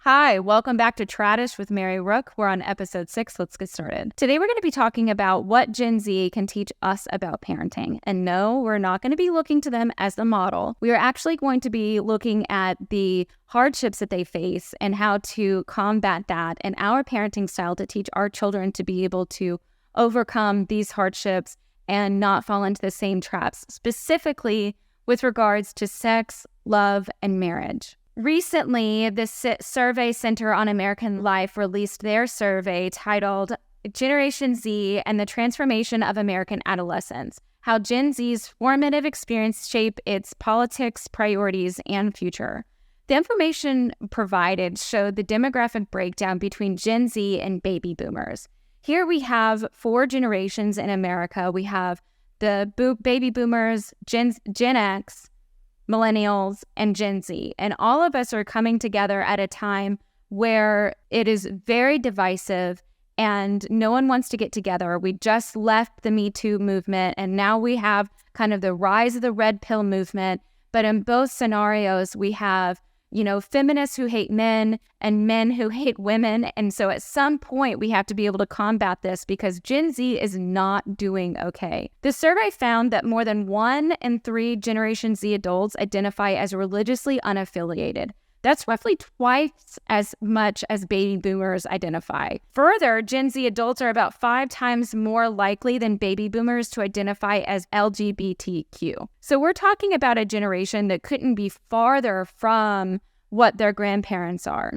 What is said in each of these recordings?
Hi, welcome back to Tradish with Mary Rook. We're on episode 6. Let's get started. Today we're going to be talking about what Gen Z can teach us about parenting. And no, we're not going to be looking to them as the model. We are actually going to be looking at the hardships that they face and how to combat that and our parenting style to teach our children to be able to overcome these hardships and not fall into the same traps, specifically with regards to sex, love, and marriage. Recently, the Survey Center on American Life released their survey titled Generation Z and the Transformation of American Adolescence, How Gen Z's Formative Experience Shape Its Politics, Priorities, and Future. The information provided showed the demographic breakdown between Gen Z and baby boomers. Here we have 4 generations in America. We have the baby boomers, Gen X, millennials, and Gen Z. And all of us are coming together at a time where it is very divisive and no one wants to get together. We just left the Me Too movement, and now we have kind of the rise of the red pill movement. But in both scenarios, we have, feminists who hate men and men who hate women. And so at some point, we have to be able to combat this because Gen Z is not doing okay. The survey found that more than 1 in 3 Generation Z adults identify as religiously unaffiliated. That's roughly twice as much as baby boomers identify. Further, Gen Z adults are about 5 times more likely than baby boomers to identify as LGBTQ. So we're talking about a generation that couldn't be farther from what their grandparents are.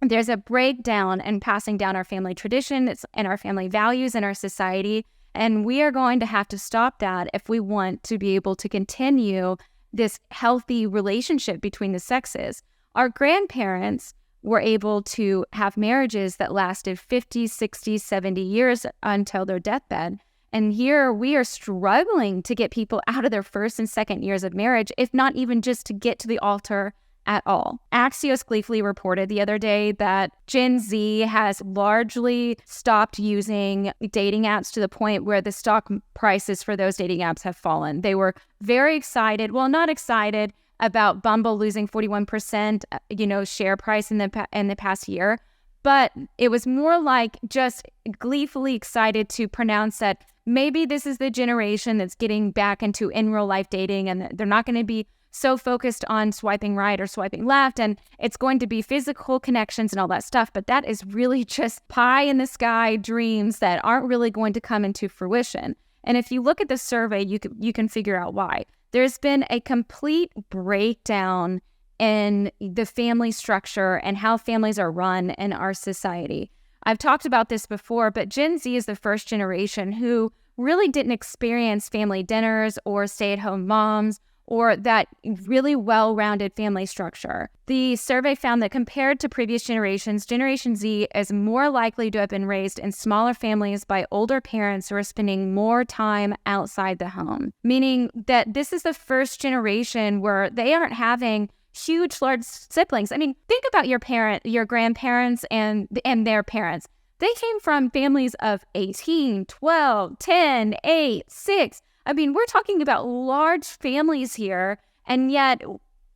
There's a breakdown in passing down our family traditions and our family values in our society, and we are going to have to stop that if we want to be able to continue this healthy relationship between the sexes. Our grandparents were able to have marriages that lasted 50, 60, 70 years until their deathbed. And here we are struggling to get people out of their first and second years of marriage, if not even just to get to the altar at all. Axios gleefully reported the other day that Gen Z has largely stopped using dating apps to the point where the stock prices for those dating apps have fallen. They were very excited, not excited, about Bumble losing 41%, share price in the past year. But it was more like just gleefully excited to pronounce that maybe this is the generation that's getting back into in real life dating, and they're not going to be so focused on swiping right or swiping left, and it's going to be physical connections and all that stuff. But that is really just pie in the sky dreams that aren't really going to come into fruition. And if you look at the survey, you can figure out why. There's been a complete breakdown in the family structure and how families are run in our society. I've talked about this before, but Gen Z is the first generation who really didn't experience family dinners or stay-at-home moms or that really well-rounded family structure. The survey found that compared to previous generations, Generation Z is more likely to have been raised in smaller families by older parents who are spending more time outside the home, meaning that this is the first generation where they aren't having huge, large siblings. I mean, think about your grandparents and their parents. They came from families of 18, 12, 10, 8, 6. I mean, we're talking about large families here, and yet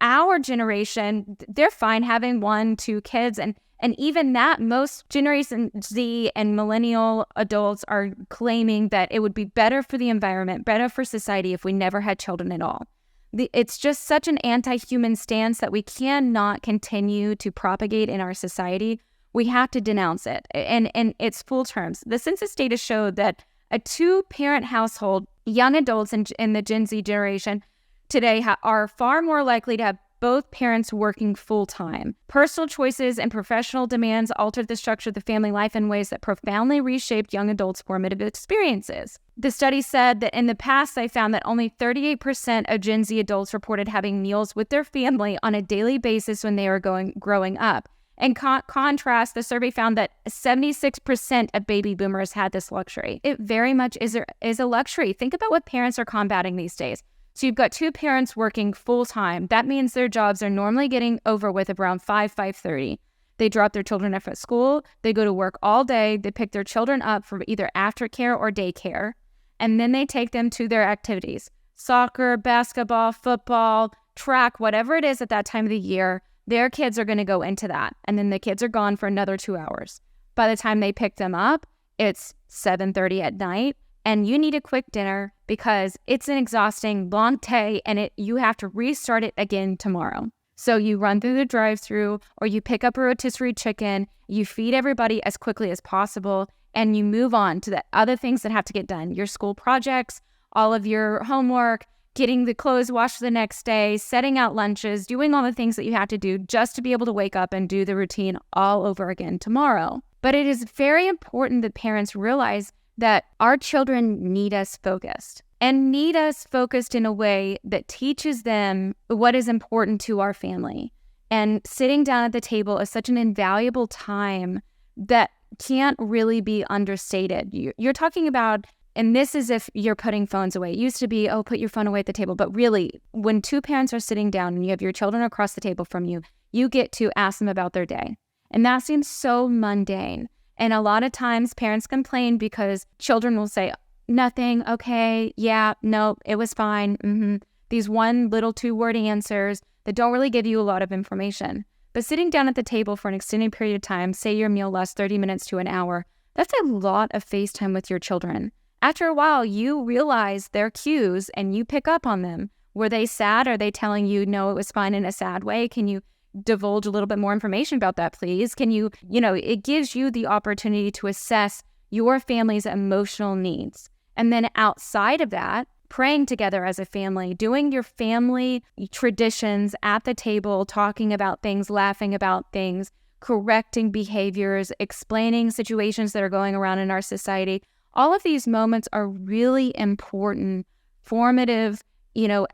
our generation, they're fine having 1, 2 kids. And even that, most Generation Z and millennial adults are claiming that it would be better for the environment, better for society if we never had children at all. It's just such an anti-human stance that we cannot continue to propagate in our society. We have to denounce it. And its full terms. The census data showed that a 2-parent household, young adults in the Gen Z generation today are far more likely to have both parents working full-time. Personal choices and professional demands altered the structure of the family life in ways that profoundly reshaped young adults' formative experiences. The study said that in the past, they found that only 38% of Gen Z adults reported having meals with their family on a daily basis when they were growing up. In contrast, the survey found that 76% of baby boomers had this luxury. It very much is a luxury. Think about what parents are combating these days. So you've got 2 parents working full-time. That means their jobs are normally getting over with around 5:30. They drop their children off at school. They go to work all day. They pick their children up from either aftercare or daycare, and then they take them to their activities. Soccer, basketball, football, track, whatever it is at that time of the year. their kids are going to go into that. And then the kids are gone for another 2 hours. By the time they pick them up, it's 7:30 at night, and you need a quick dinner because it's an exhausting, long day, and you have to restart it again tomorrow. So you run through the drive-thru, or you pick up a rotisserie chicken, you feed everybody as quickly as possible, and you move on to the other things that have to get done. Your school projects, all of your homework, getting the clothes washed the next day, setting out lunches, doing all the things that you have to do just to be able to wake up and do the routine all over again tomorrow. But it is very important that parents realize that our children need us focused, and need us focused in a way that teaches them what is important to our family. And sitting down at the table is such an invaluable time that can't really be understated. You're talking about, and this is if you're putting phones away. It used to be, oh, put your phone away at the table. But really, when two parents are sitting down and you have your children across the table from you, you get to ask them about their day. And that seems so mundane. And a lot of times parents complain because children will say, nothing, okay, yeah, no, it was fine. These one little 2-word answers that don't really give you a lot of information. But sitting down at the table for an extended period of time, say your meal lasts 30 minutes to an hour, that's a lot of face time with your children. After a while, you realize their cues and you pick up on them. Were they sad? Are they telling you, no, it was fine in a sad way? Can you divulge a little bit more information about that, please? Can you, it gives you the opportunity to assess your family's emotional needs. And then outside of that, praying together as a family, doing your family traditions at the table, talking about things, laughing about things, correcting behaviors, explaining situations that are going around in our society. All of these moments are really important, formative,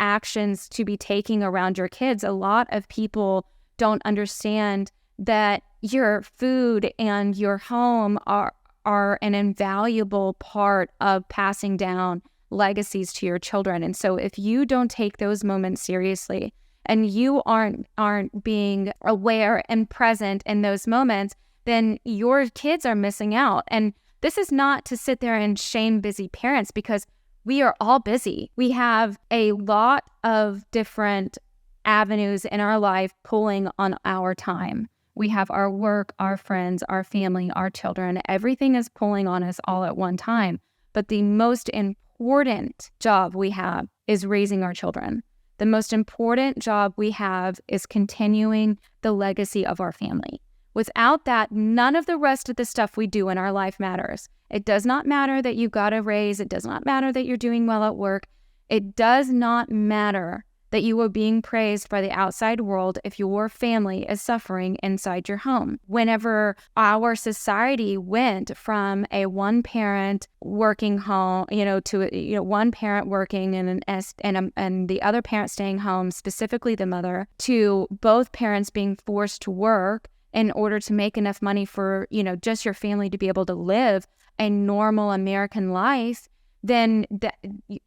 actions to be taking around your kids. A lot of people don't understand that your food and your home are an invaluable part of passing down legacies to your children. And so if you don't take those moments seriously and you aren't being aware and present in those moments, then your kids are missing out. And this is not to sit there and shame busy parents, because we are all busy. We have a lot of different avenues in our life pulling on our time. We have our work, our friends, our family, our children. Everything is pulling on us all at one time. But the most important job we have is raising our children. The most important job we have is continuing the legacy of our family. Without that, none of the rest of the stuff we do in our life matters. It does not matter that you got a raise. It does not matter that you're doing well at work. It does not matter that you are being praised by the outside world if your family is suffering inside your home. Whenever our society went from a one-parent working home, to one parent working and the other parent staying home, specifically the mother, to both parents being forced to work in order to make enough money for, just your family to be able to live a normal American life, then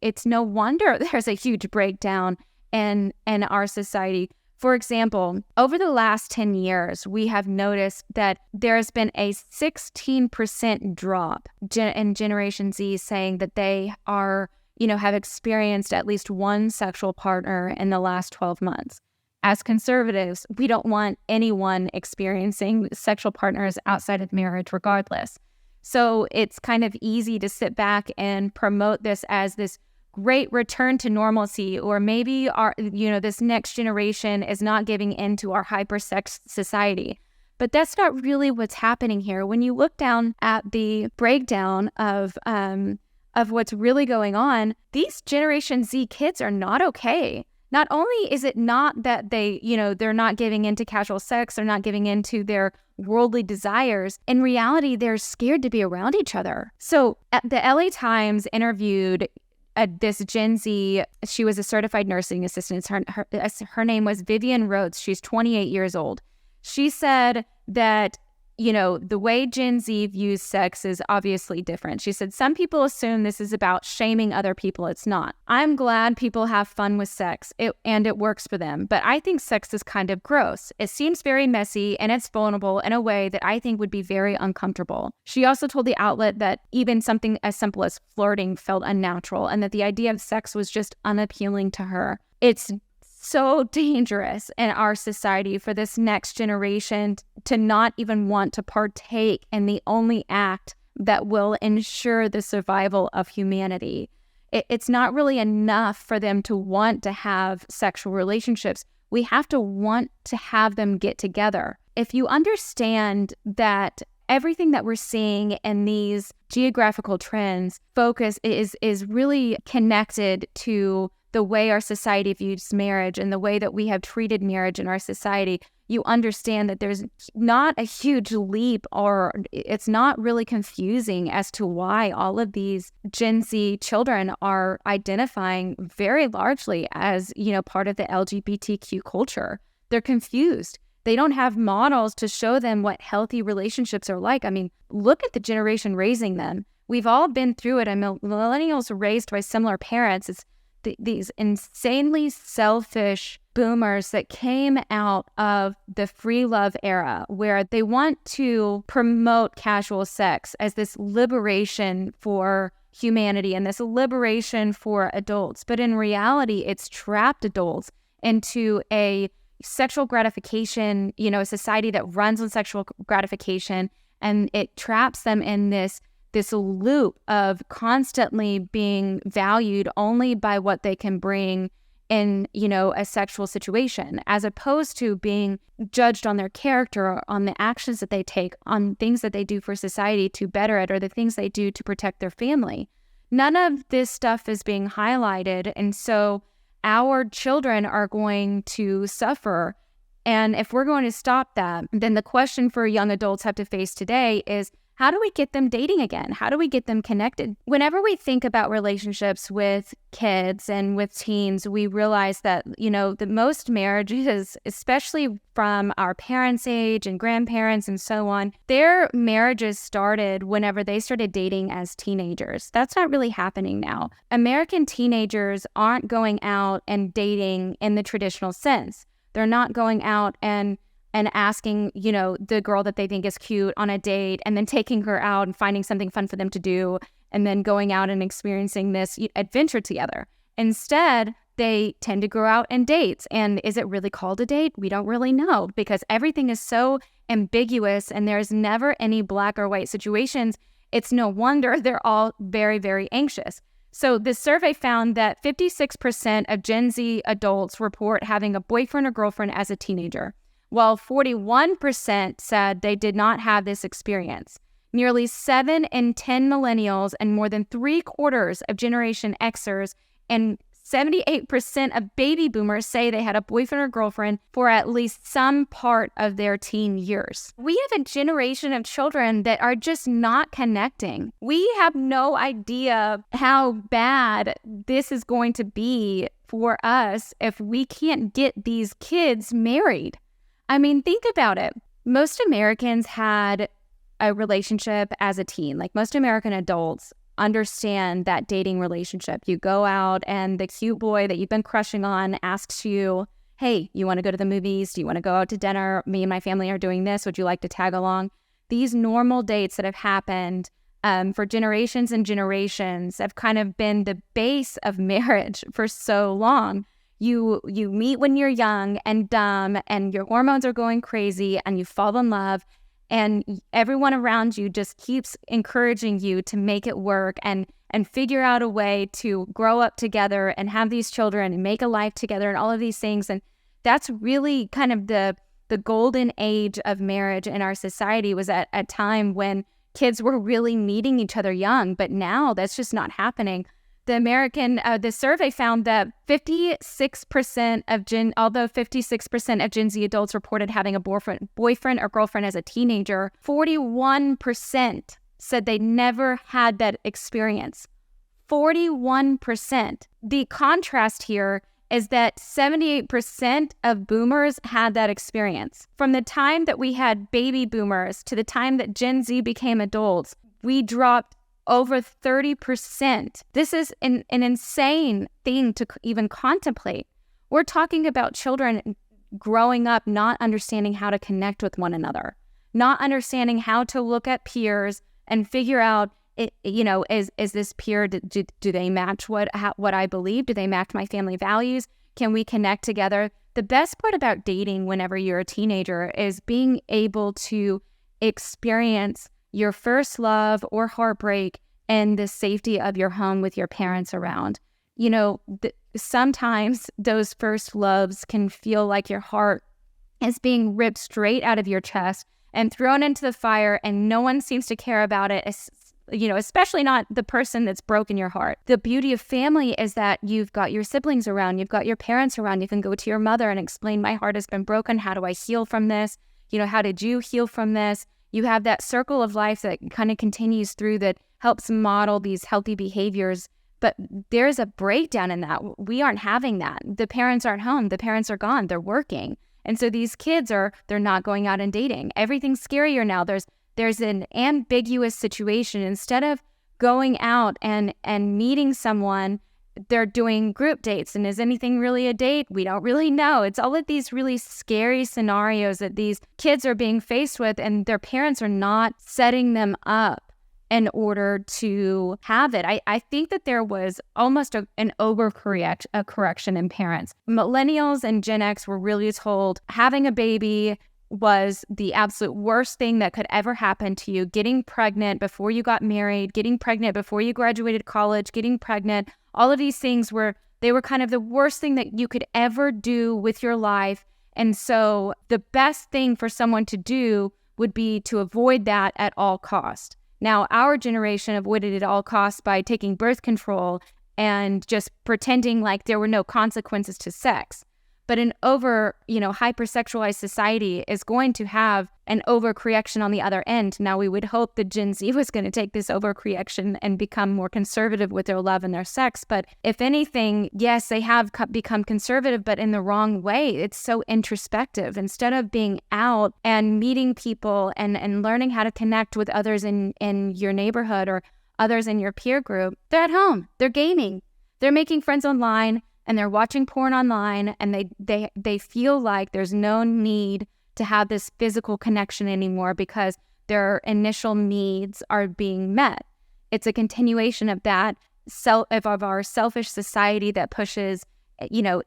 it's no wonder there's a huge breakdown in our society. For example, over the last 10 years, we have noticed that there's been a 16% drop in Generation Z, saying that they are, have experienced at least one sexual partner in the last 12 months. As conservatives, we don't want anyone experiencing sexual partners outside of marriage regardless. So it's kind of easy to sit back and promote this as this great return to normalcy, or maybe this next generation is not giving in to our hypersex society. But that's not really what's happening here. When you look down at the breakdown of what's really going on, these Generation Z kids are not okay. Not only is it not that they're not giving into casual sex, they're not giving into their worldly desires. In reality, they're scared to be around each other. So the LA Times interviewed this Gen Z. She was a certified nursing assistant. Her name was Vivian Rhodes. She's 28 years old. She said that, the way Gen Z views sex is obviously different. She said, some people assume this is about shaming other people. It's not. I'm glad people have fun with sex and it works for them. But I think sex is kind of gross. It seems very messy and it's vulnerable in a way that I think would be very uncomfortable. She also told the outlet that even something as simple as flirting felt unnatural and that the idea of sex was just unappealing to her. It's so dangerous in our society for this next generation to not even want to partake in the only act that will ensure the survival of humanity. It's not really enough for them to want to have sexual relationships. We have to want to have them get together. If you understand that everything that we're seeing in these geographical trends focus is really connected to the way our society views marriage and the way that we have treated marriage in our society, you understand that there's not a huge leap, or it's not really confusing as to why all of these Gen Z children are identifying very largely as, part of the LGBTQ culture. They're confused. They don't have models to show them what healthy relationships are like. I mean, look at the generation raising them. We've all been through it. And millennials were raised by similar parents. It's these insanely selfish boomers that came out of the free love era, where they want to promote casual sex as this liberation for humanity and this liberation for adults. But in reality, it's trapped adults into a sexual gratification, a society that runs on sexual gratification, and it traps them in this loop of constantly being valued only by what they can bring in, a sexual situation, as opposed to being judged on their character, or on the actions that they take, on things that they do for society to better it, or the things they do to protect their family. None of this stuff is being highlighted, and so our children are going to suffer. And if we're going to stop that, then the question for young adults have to face today is, how do we get them dating again? How do we get them connected? Whenever we think about relationships with kids and with teens, we realize that, the most marriages, especially from our parents' age and grandparents and so on, their marriages started whenever they started dating as teenagers. That's not really happening now. American teenagers aren't going out and dating in the traditional sense. They're not going out and asking, the girl that they think is cute on a date, and then taking her out and finding something fun for them to do, and then going out and experiencing this adventure together. Instead, they tend to go out and date. And is it really called a date? We don't really know, because everything is so ambiguous and there's never any black or white situations. It's no wonder they're all very, very anxious. So this survey found that 56% of Gen Z adults report having a boyfriend or girlfriend as a teenager, while 41% said they did not have this experience. Nearly 7 in 10 millennials and more than 3/4 of Generation Xers and 78% of baby boomers say they had a boyfriend or girlfriend for at least some part of their teen years. We have a generation of children that are just not connecting. We have no idea how bad this is going to be for us if we can't get these kids married. I mean, think about it. Most Americans had a relationship as a teen. Like, most American adults understand that dating relationship. You go out and the cute boy that you've been crushing on asks you, hey, you want to go to the movies? Do you want to go out to dinner? Me and my family are doing this. Would you like to tag along? These normal dates that have happened for generations and generations have kind of been the base of marriage for so long. You meet when you're young and dumb and your hormones are going crazy and you fall in love, and everyone around you just keeps encouraging you to make it work and figure out a way to grow up together and have these children and make a life together and all of these things. And that's really kind of the golden age of marriage in our society, was at a time when kids were really meeting each other young. But now that's just not happening. The survey found that 56% of Gen Z adults reported having a boyfriend or girlfriend as a teenager, 41% said they never had that experience. 41%. The contrast here is that 78% of boomers had that experience. From the time that we had baby boomers to the time that Gen Z became adults, we dropped over 30%. This is an insane thing to even contemplate. We're talking about children growing up not understanding how to connect with one another, not understanding how to look at peers and figure out, is this peer, do they match what I believe? Do they match my family values? Can we connect together? The best part about dating whenever you're a teenager is being able to experience your first love or heartbreak in the safety of your home with your parents around. Sometimes those first loves can feel like your heart is being ripped straight out of your chest and thrown into the fire, and no one seems to care about it, especially not the person that's broken your heart. The beauty of family is that you've got your siblings around, you've got your parents around, you can go to your mother and explain, my heart has been broken, how do I heal from this? How did you heal from this? You have that circle of life that kind of continues through that helps model these healthy behaviors. But there's a breakdown in that. We aren't having that. The parents aren't home. The parents are gone. They're working. And so these kids they're not going out and dating. Everything's scarier now. There's an ambiguous situation. Instead of going out and meeting someone, they're doing group dates. And is anything really a date? We don't really know. It's all of these really scary scenarios that these kids are being faced with, and their parents are not setting them up in order to have it. I think that there was almost an overcorrection in parents. Millennials and Gen X were really told having a baby was the absolute worst thing that could ever happen to you. Getting pregnant before you got married, getting pregnant before you graduated college, getting pregnant, all of these things were kind of the worst thing that you could ever do with your life. And so the best thing for someone to do would be to avoid that at all cost. Now, our generation avoided it at all costs by taking birth control and just pretending like there were no consequences to sex. But an hypersexualized society is going to have an overcorrection on the other end. Now, we would hope that Gen Z was going to take this overcorrection and become more conservative with their love and their sex. But if anything, yes, they have become conservative, but in the wrong way. It's so introspective. Instead of being out and meeting people and learning how to connect with others in your neighborhood or others in your peer group, they're at home, they're gaming, they're making friends online, and they're watching porn online, and they feel like there's no need to have this physical connection anymore because their initial needs are being met. It's a continuation of that of our selfish society that pushes,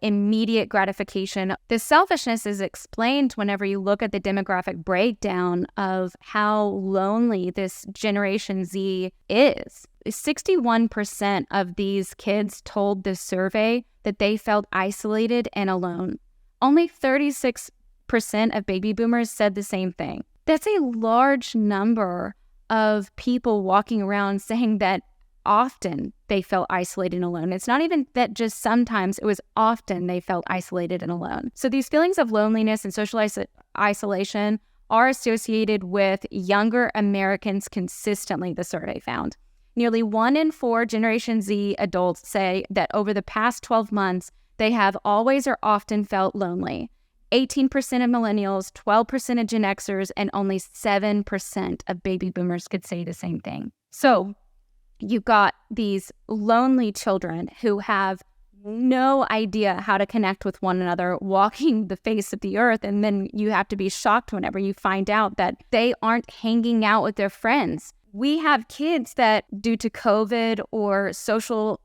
immediate gratification. The selfishness is explained whenever you look at the demographic breakdown of how lonely this Generation Z is. 61% of these kids told this survey that they felt isolated and alone. Only 36% of baby boomers said the same thing. That's a large number of people walking around saying that often they felt isolated and alone. It's not even that just sometimes, it was often they felt isolated and alone. So these feelings of loneliness and social isolation are associated with younger Americans consistently, the survey found. Nearly 1 in 4 Generation Z adults say that over the past 12 months, they have always or often felt lonely. 18% of millennials, 12% of Gen Xers, and only 7% of baby boomers could say the same thing. So you've got these lonely children who have no idea how to connect with one another, walking the face of the earth, and then you have to be shocked whenever you find out that they aren't hanging out with their friends. We have kids that, due to COVID or social,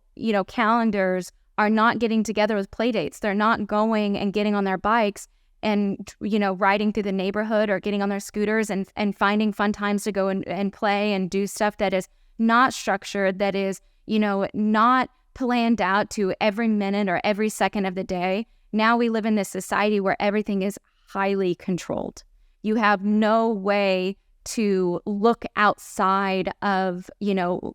calendars, are not getting together with play dates. They're not going and getting on their bikes and, riding through the neighborhood or getting on their scooters and finding fun times to go and play and do stuff that is not structured, that is, not planned out to every minute or every second of the day. Now we live in this society where everything is highly controlled. You have no way to look outside of,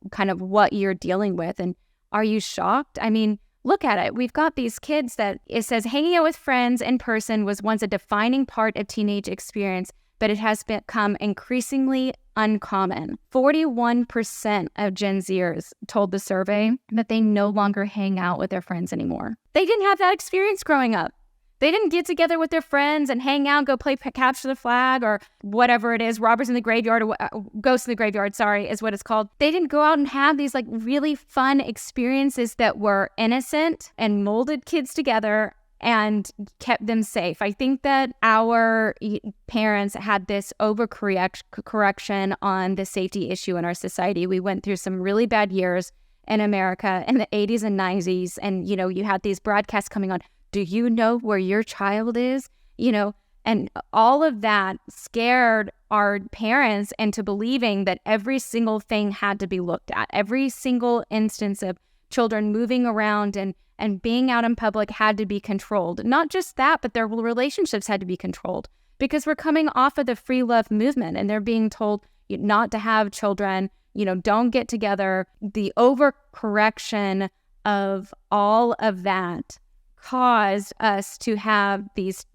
kind of what you're dealing with. And are you shocked? I mean, look at it. We've got these kids that it says hanging out with friends in person was once a defining part of teenage experience, but it has become increasingly uncommon. 41% of Gen Zers told the survey that they no longer hang out with their friends anymore. They didn't have that experience growing up. They didn't get together with their friends and hang out, go play capture the flag or whatever it is, robbers in the graveyard or ghosts in the graveyard, is what it's called. They didn't go out and have these really fun experiences that were innocent and molded kids together and kept them safe. I think that our parents had this overcorrection on the safety issue in our society. We went through some really bad years in America in the 80s and 90s. And, you had these broadcasts coming on. Do you know where your child is? And all of that scared our parents into believing that every single thing had to be looked at. Every single instance of children moving around and being out in public had to be controlled. Not just that, but their relationships had to be controlled, because we're coming off of the free love movement and they're being told not to have children, don't get together. The overcorrection of all of that caused us to have these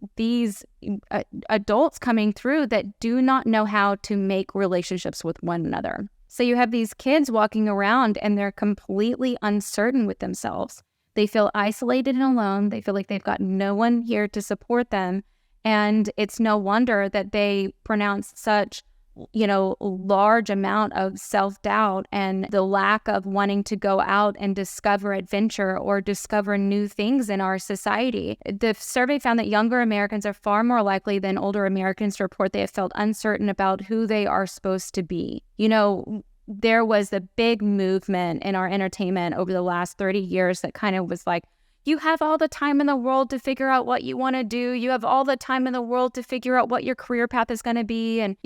adults coming through that do not know how to make relationships with one another. So you have these kids walking around and they're completely uncertain with themselves. They feel isolated and alone. They feel like they've got no one here to support them. And it's no wonder that they pronounce such large amount of self-doubt and the lack of wanting to go out and discover adventure or discover new things in our society. The survey found that younger Americans are far more likely than older Americans to report they have felt uncertain about who they are supposed to be. There was a big movement in our entertainment over the last 30 years that kind of was like, you have all the time in the world to figure out what you want to do. You have all the time in the world to figure out what your career path is going to be. And,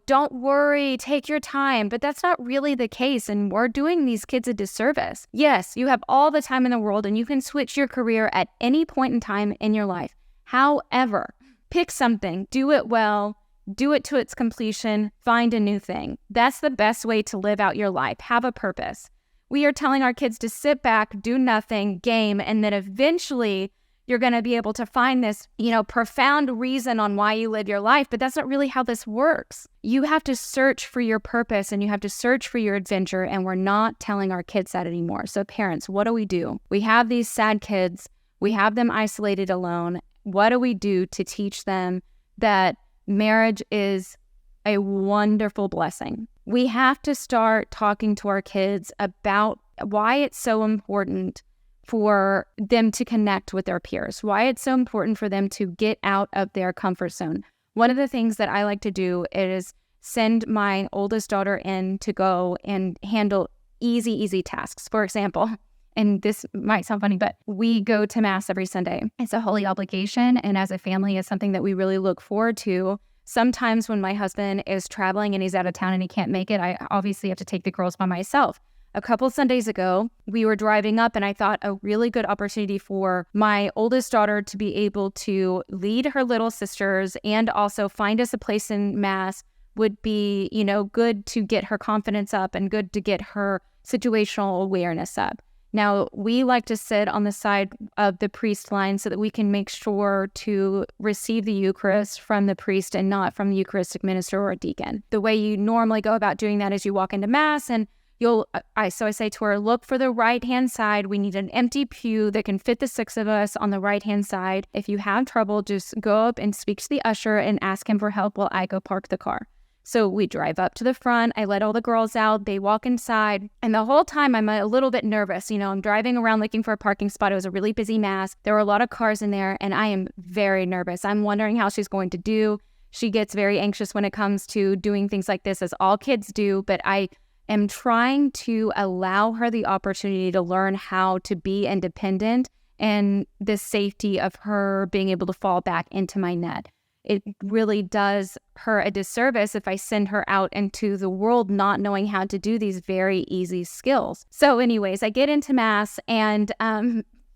don't worry, take your time. But that's not really the case. And we're doing these kids a disservice. Yes, you have all the time in the world and you can switch your career at any point in time in your life. However, pick something, do it well, do it to its completion, find a new thing. That's the best way to live out your life. Have a purpose. We are telling our kids to sit back, do nothing, game, and then eventually you're going to be able to find this, profound reason on why you live your life. But that's not really how this works. You have to search for your purpose and you have to search for your adventure. And we're not telling our kids that anymore. So parents, what do? We have these sad kids. We have them isolated alone. What do we do to teach them that marriage is a wonderful blessing? We have to start talking to our kids about why it's so important for them to connect with their peers, why it's so important for them to get out of their comfort zone. One of the things that I like to do is send my oldest daughter in to go and handle easy tasks. For example, and this might sound funny, but we go to Mass every Sunday. It's a holy obligation, and as a family, it's something that we really look forward to. Sometimes when my husband is traveling and he's out of town and he can't make it, I obviously have to take the girls by myself. A couple Sundays ago, we were driving up and I thought a really good opportunity for my oldest daughter to be able to lead her little sisters and also find us a place in Mass would be, good to get her confidence up and good to get her situational awareness up. Now, we like to sit on the side of the priest line so that we can make sure to receive the Eucharist from the priest and not from the Eucharistic minister or a deacon. The way you normally go about doing that is you walk into Mass and I say to her, look for the right-hand side. We need an empty pew that can fit the 6 of us on the right-hand side. If you have trouble, just go up and speak to the usher and ask him for help while I go park the car. So we drive up to the front. I let all the girls out. They walk inside. And the whole time I'm a little bit nervous. I'm driving around looking for a parking spot. It was a really busy Mass. There were a lot of cars in there and I am very nervous. I'm wondering how she's going to do. She gets very anxious when it comes to doing things like this, as all kids do. But I am trying to allow her the opportunity to learn how to be independent and the safety of her being able to fall back into my net. It really does her a disservice if I send her out into the world not knowing how to do these very easy skills. So anyways, I get into Mass and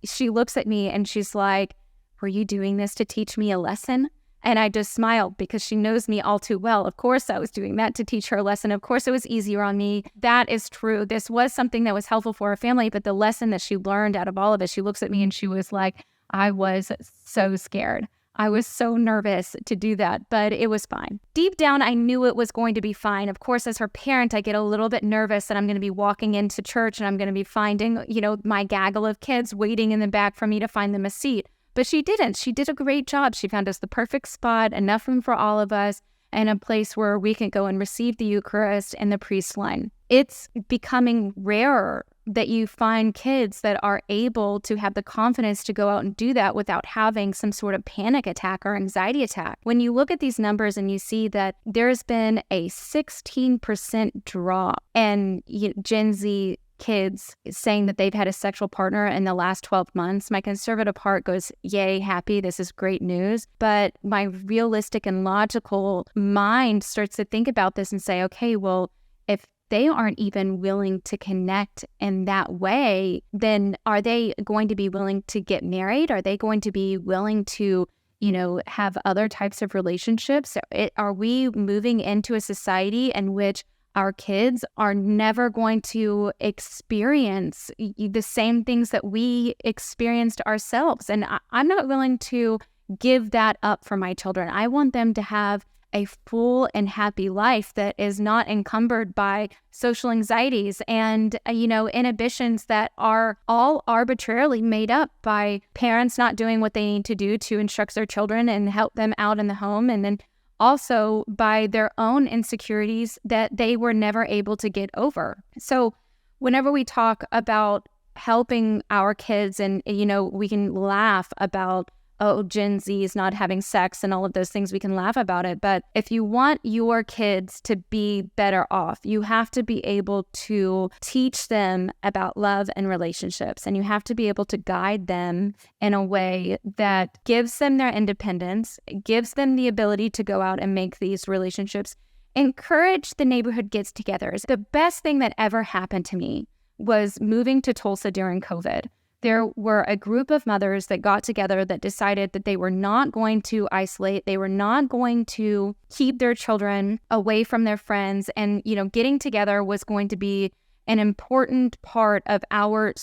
she looks at me and she's like, were you doing this to teach me a lesson? And I just smiled because she knows me all too well. Of course, I was doing that to teach her a lesson. Of course, it was easier on me. That is true. This was something that was helpful for our family, but the lesson that she learned out of all of it, she looks at me and she was like, I was so scared. I was so nervous to do that, but it was fine. Deep down, I knew it was going to be fine. Of course, as her parent, I get a little bit nervous that I'm going to be walking into church and I'm going to be finding, my gaggle of kids waiting in the back for me to find them a seat. But she didn't. She did a great job. She found us the perfect spot, enough room for all of us, and a place where we can go and receive the Eucharist and the priest line. It's becoming rarer that you find kids that are able to have the confidence to go out and do that without having some sort of panic attack or anxiety attack. When you look at these numbers and you see that there's been a 16% drop in Gen Z kids saying that they've had a sexual partner in the last 12 months, my conservative heart goes, yay, happy, this is great news. But my realistic and logical mind starts to think about this and say, okay, well, if they aren't even willing to connect in that way, then are they going to be willing to get married? Are they going to be willing to, have other types of relationships? Are we moving into a society in which our kids are never going to experience the same things that we experienced ourselves? And I'm not willing to give that up for my children. I want them to have a full and happy life that is not encumbered by social anxieties and, inhibitions that are all arbitrarily made up by parents not doing what they need to do to instruct their children and help them out in the home. And then also by their own insecurities that they were never able to get over. So whenever we talk about helping our kids and, we can laugh about, oh, Gen Z is not having sex and all of those things, we can laugh about it. But if you want your kids to be better off, you have to be able to teach them about love and relationships. And you have to be able to guide them in a way that gives them their independence, gives them the ability to go out and make these relationships. Encourage the neighborhood gets-togethers. The best thing that ever happened to me was moving to Tulsa during COVID. There were a group of mothers that got together that decided that they were not going to isolate. They were not going to keep their children away from their friends. And, getting together was going to be an important part of our,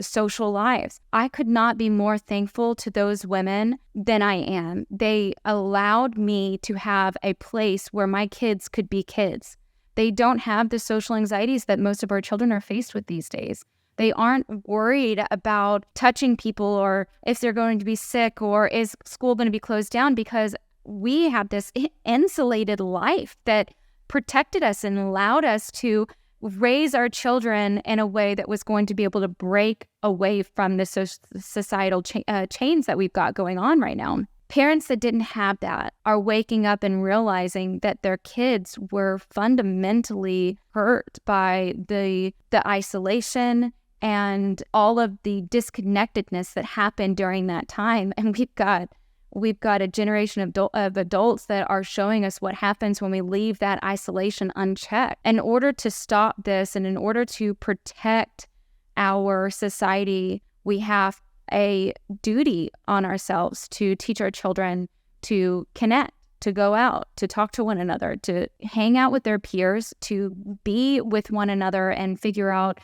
social lives. I could not be more thankful to those women than I am. They allowed me to have a place where my kids could be kids. They don't have the social anxieties that most of our children are faced with these days. They aren't worried about touching people or if they're going to be sick or is school going to be closed down, because we have this insulated life that protected us and allowed us to raise our children in a way that was going to be able to break away from the societal chains that we've got going on right now. Parents that didn't have that are waking up and realizing that their kids were fundamentally hurt by the isolation and all of the disconnectedness that happened during that time. And we've got a generation of adults that are showing us what happens when we leave that isolation unchecked. In order to stop this and in order to protect our society, we have a duty on ourselves to teach our children to connect, to go out, to talk to one another, to hang out with their peers, to be with one another and figure out,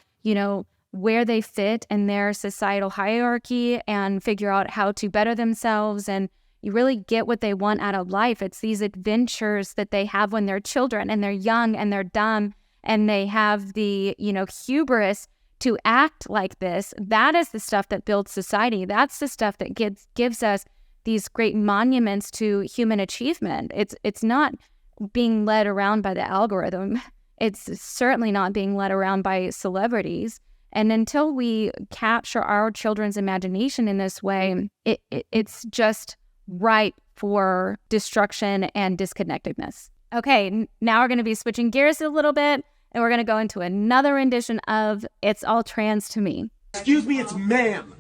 where they fit in their societal hierarchy and figure out how to better themselves and you really get what they want out of life. It's these adventures that they have when they're children and they're young and they're dumb and they have the, hubris to act like this. That is the stuff that builds society. That's the stuff that gives us these great monuments to human achievement. It's not being led around by the algorithm. It's certainly not being led around by celebrities. And until we capture our children's imagination in this way, it's just ripe for destruction and disconnectedness. Okay, now we're going to be switching gears a little bit, and we're going to go into another rendition of It's All Trans to Me. Excuse me, it's ma'am.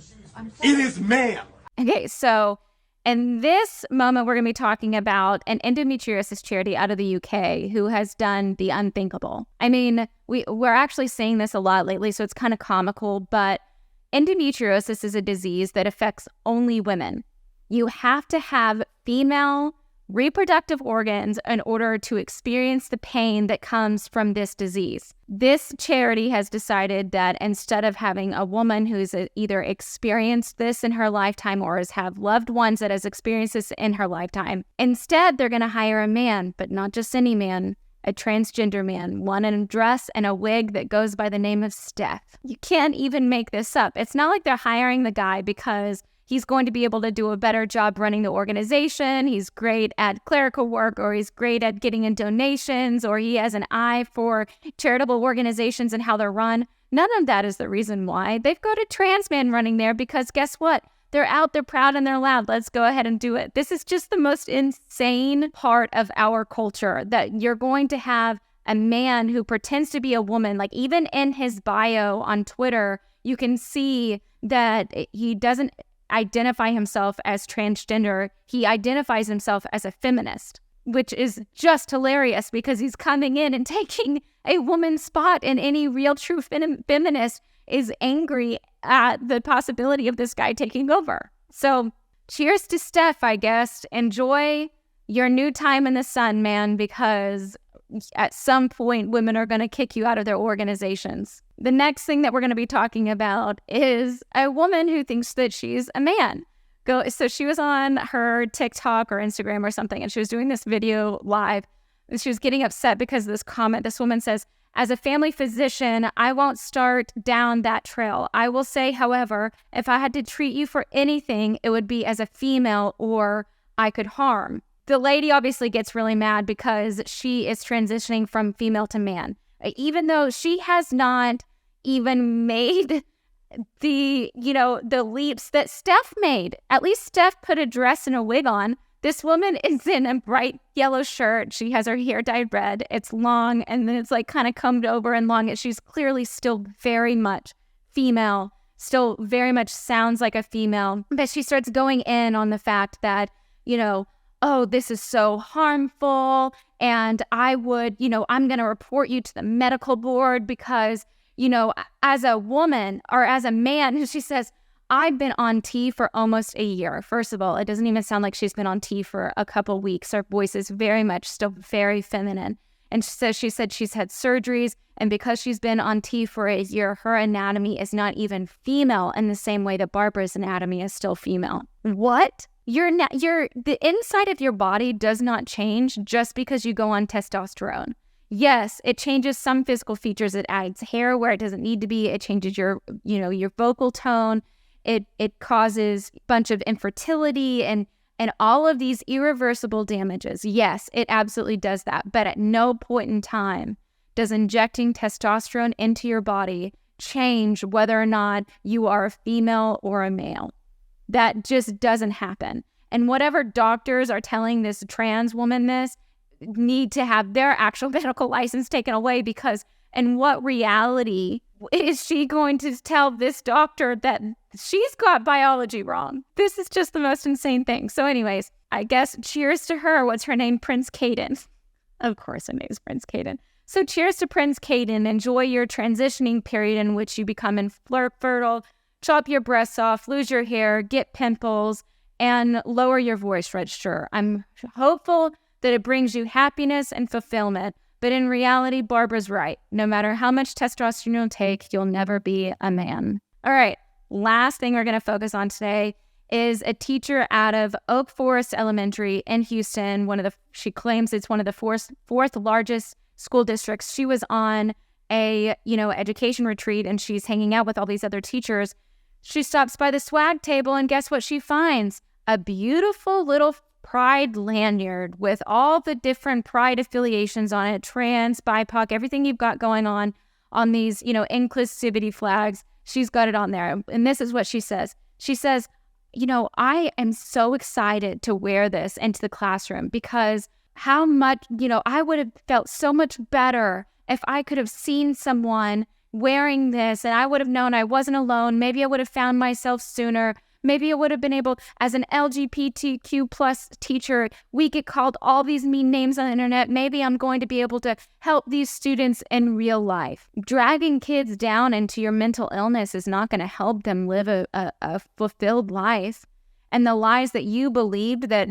It is ma'am. Okay, so in this moment, we're going to be talking about an endometriosis charity out of the UK who has done the unthinkable. I mean, we're actually seeing this a lot lately, so it's kind of comical, but endometriosis is a disease that affects only women. You have to have female reproductive organs in order to experience the pain that comes from this disease. This charity has decided that instead of having a woman who's either experienced this in her lifetime or has have loved ones that has experienced this in her lifetime, instead they're going to hire a man, but not just any man, a transgender man, one in a dress and a wig that goes by the name of Steph. You can't even make this up. It's not like they're hiring the guy because he's going to be able to do a better job running the organization. He's great at clerical work, or he's great at getting in donations, or he has an eye for charitable organizations and how they're run. None of that is the reason why. They've got a trans man running there because guess what? They're out, they're proud, and they're loud. Let's go ahead and do it. This is just the most insane part of our culture, that you're going to have a man who pretends to be a woman. Like, even in his bio on Twitter, you can see that he doesn't identify himself as transgender. He identifies himself as a feminist, which is just hilarious because he's coming in and taking a woman's spot, and any real true feminist is angry at the possibility of this guy taking over. So cheers to Steph, I guess. Enjoy your new time in the sun, man, because at some point women are going to kick you out of their organizations. The next thing that we're going to be talking about is a woman who thinks that she's a man. So she was on her TikTok or Instagram or something, and she was doing this video live. And she was getting upset because of this comment. This woman says, "As a family physician, I won't start down that trail. I will say, however, if I had to treat you for anything, it would be as a female or I could harm." The lady obviously gets really mad because she is transitioning from female to man, even though she has not even made the leaps that Steph made. At least Steph put a dress and a wig on. This woman is in a bright yellow shirt. She has her hair dyed red. It's long, and then it's like kind of combed over and long. And she's clearly still very much female, still very much sounds like a female. But she starts going in on the fact that, oh, this is so harmful, and I'm going to report you to the medical board because, as a woman or as a man, she says, I've been on T for almost a year. First of all, it doesn't even sound like she's been on T for a couple weeks. Her voice is very much still very feminine. And she said she's had surgeries, and because she's been on T for a year, her anatomy is not even female in the same way that Barbara's anatomy is still female. What? The inside of your body does not change just because you go on testosterone. Yes, it changes some physical features. It adds hair where it doesn't need to be. It changes your vocal tone. It causes a bunch of infertility and all of these irreversible damages. Yes, it absolutely does that. But at no point in time does injecting testosterone into your body change whether or not you are a female or a male. That just doesn't happen. And whatever doctors are telling this trans woman this need to have their actual medical license taken away, because in what reality is she going to tell this doctor that she's got biology wrong? This is just the most insane thing. So anyways, I guess cheers to her. What's her name? Prince Caden. Of course her name is Prince Caden. So cheers to Prince Caden. Enjoy your transitioning period in which you become infertile, chop your breasts off, lose your hair, get pimples, and lower your voice register. I'm hopeful that it brings you happiness and fulfillment. But in reality, Barbara's right. No matter how much testosterone you'll take, you'll never be a man. All right, last thing we're going to focus on today is a teacher out of Oak Forest Elementary in Houston. She claims it's one of the fourth largest school districts. She was on a education retreat, and she's hanging out with all these other teachers. She stops by the swag table, and guess what she finds? A beautiful little Pride lanyard with all the different Pride affiliations on it, trans, BIPOC, everything you've got going on these, inclusivity flags. She's got it on there. And this is what she says. She says, I am so excited to wear this into the classroom because how much, I would have felt so much better if I could have seen someone wearing this and I would have known I wasn't alone. Maybe I would have found myself sooner. Maybe I would have been able, as an LGBTQ plus teacher, we get called all these mean names on the internet. Maybe I'm going to be able to help these students in real life. Dragging kids down into your mental illness is not going to help them live a fulfilled life. And the lies that you believed that,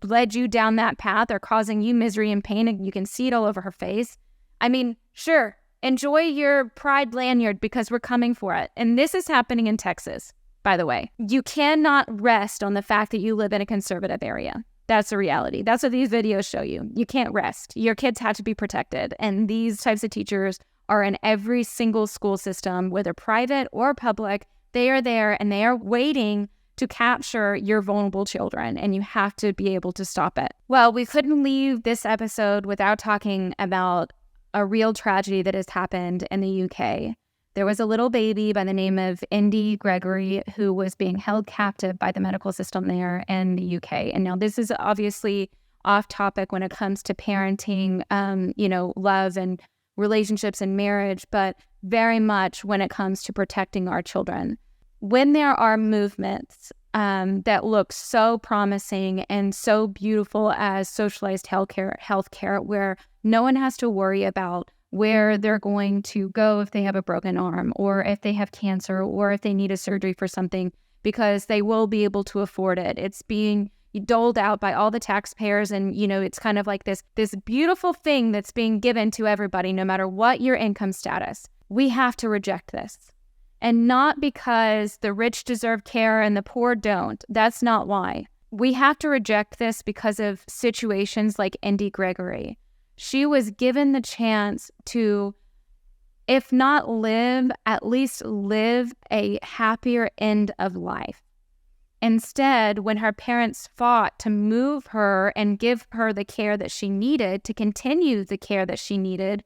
led you down that path are causing you misery and pain, and you can see it all over her face. I mean, sure, enjoy your Pride lanyard because we're coming for it. And this is happening in Texas. By the way, you cannot rest on the fact that you live in a conservative area. That's the reality. That's what these videos show you. You can't rest. Your kids have to be protected. And these types of teachers are in every single school system, whether private or public. They are there and they are waiting to capture your vulnerable children, and you have to be able to stop it. Well, we couldn't leave this episode without talking about a real tragedy that has happened in the UK. There was a little baby by the name of Indi Gregory who was being held captive by the medical system there in the UK. And now this is obviously off topic when it comes to parenting, love and relationships and marriage, but very much when it comes to protecting our children. When there are movements that look so promising and so beautiful as socialized healthcare, where no one has to worry about where they're going to go if they have a broken arm or if they have cancer or if they need a surgery for something, because they will be able to afford it. It's being doled out by all the taxpayers, and it's kind of like this beautiful thing that's being given to everybody, no matter what your income status. We have to reject this. And not because the rich deserve care and the poor don't. That's not why. We have to reject this because of situations like Indi Gregory. She was given the chance to, if not live, at least live a happier end of life. Instead, when her parents fought to move her and give her the care that she needed, to continue the care that she needed,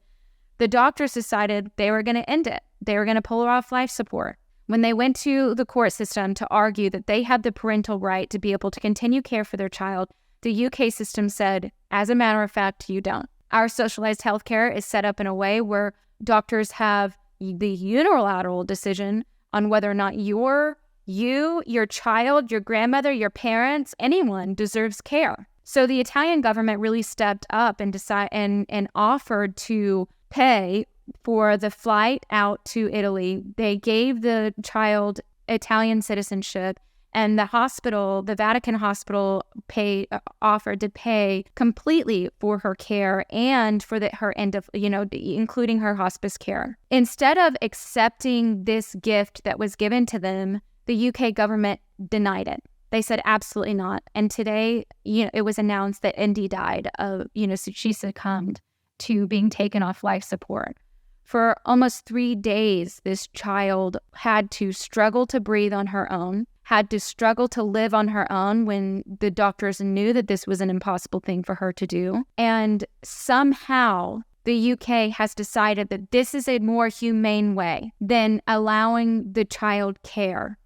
the doctors decided they were going to end it. They were going to pull her off life support. When they went to the court system to argue that they had the parental right to be able to continue care for their child, the UK system said, as a matter of fact, you don't. Our socialized healthcare is set up in a way where doctors have the unilateral decision on whether or not your child, your grandmother, your parents, anyone deserves care. So the Italian government really stepped up and offered to pay for the flight out to Italy. They gave the child Italian citizenship, and the Vatican hospital offered to pay completely for her care and for her end of, including her hospice care. Instead of accepting this gift that was given to them, the UK government denied it. They said absolutely not. And today, it was announced that Indi died so she succumbed to being taken off life support. For almost 3 days, this child had to struggle to breathe on her own, had to struggle to live on her own when the doctors knew that this was an impossible thing for her to do. And somehow the UK has decided that this is a more humane way than allowing the child care.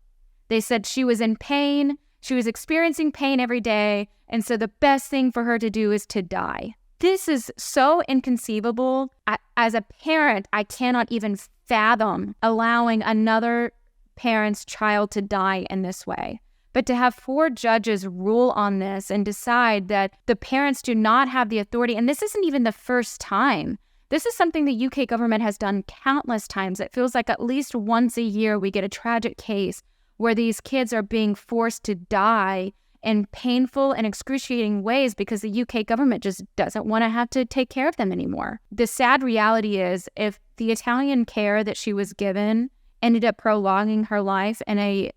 They said she was in pain, she was experiencing pain every day, and so the best thing for her to do is to die. This is so inconceivable. As a parent, I cannot even fathom allowing another parent's child to die in this way. But to have 4 judges rule on this and decide that the parents do not have the authority, and this isn't even the first time. This is something the UK government has done countless times. It feels like at least once a year we get a tragic case where these kids are being forced to die in painful and excruciating ways because the UK government just doesn't want to have to take care of them anymore. The sad reality is, if the Italian care that she was given ended up prolonging her life in a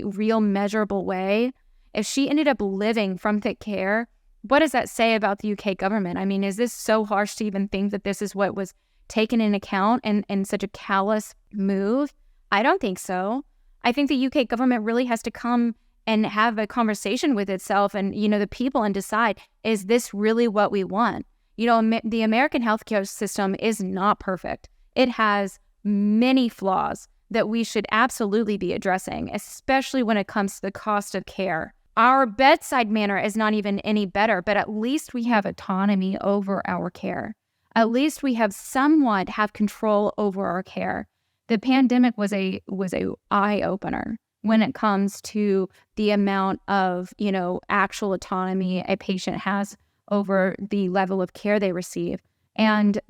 real measurable way, if she ended up living from the care, what does that say about the UK government? I mean, is this so harsh to even think that this is what was taken in account and such a callous move? I don't think so. I think the UK government really has to come and have a conversation with itself and, the people, and decide, is this really what we want? The American healthcare system is not perfect. It has many flaws that we should absolutely be addressing, especially when it comes to the cost of care. Our bedside manner is not even any better, but at least we have autonomy over our care. At least we have somewhat have control over our care. The pandemic was a eye-opener when it comes to the amount of, actual autonomy a patient has over the level of care they receive. And,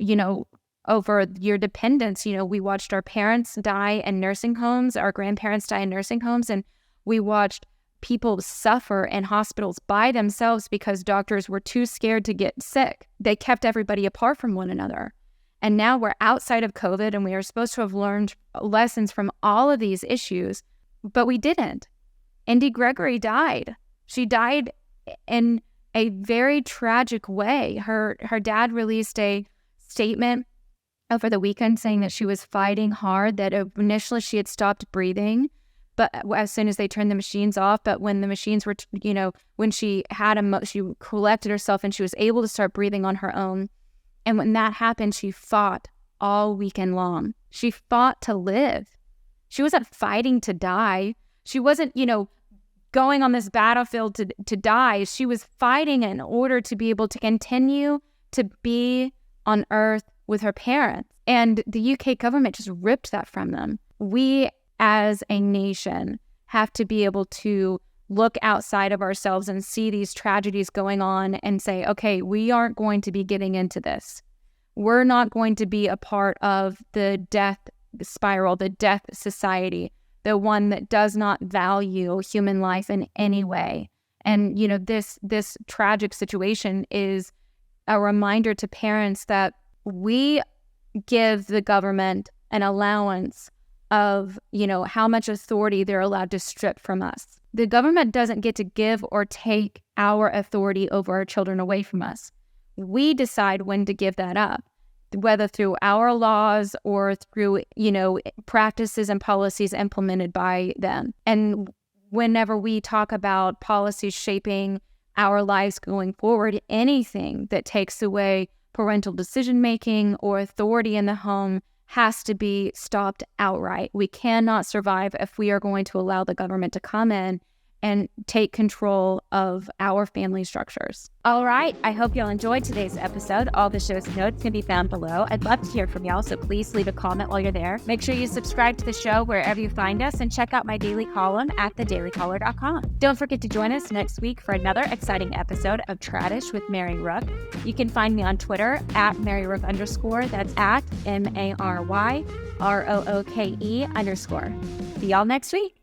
over your dependence, we watched our parents die in nursing homes, our grandparents die in nursing homes, and we watched people suffer in hospitals by themselves because doctors were too scared to get sick. They kept everybody apart from one another. And now we're outside of COVID, and we are supposed to have learned lessons from all of these issues, but we didn't. Indi Gregory died. She died in a very tragic way. Her dad released a statement over the weekend saying that she was fighting hard, that initially she had stopped breathing, but as soon as they turned the machines off, but when the machines were, when she she collected herself and she was able to start breathing on her own. And when that happened, she fought all weekend long. She fought to live. She wasn't fighting to die. She wasn't, going on this battlefield to die. She was fighting in order to be able to continue to be on earth with her parents. And the UK government just ripped that from them. We as a nation have to be able to look outside of ourselves and see these tragedies going on and say, okay, we aren't going to be getting into this. We're not going to be a part of the death spiral, the death society, the one that does not value human life in any way. And, this tragic situation is a reminder to parents that we give the government an allowance of, how much authority they're allowed to strip from us. The government doesn't get to give or take our authority over our children away from us. We decide when to give that up, whether through our laws or through, practices and policies implemented by them. And whenever we talk about policies shaping our lives going forward, anything that takes away parental decision-making or authority in the home has to be stopped outright. We cannot survive if we are going to allow the government to come in and take control of our family structures. All right, I hope y'all enjoyed today's episode. All the show's notes can be found below. I'd love to hear from y'all, so please leave a comment while you're there. Make sure you subscribe to the show wherever you find us and check out my daily column at thedailycaller.com. Don't forget to join us next week for another exciting episode of Tradish with Mary Rook. You can find me on Twitter at MaryRook_. That's at MaryRooke_. See y'all next week.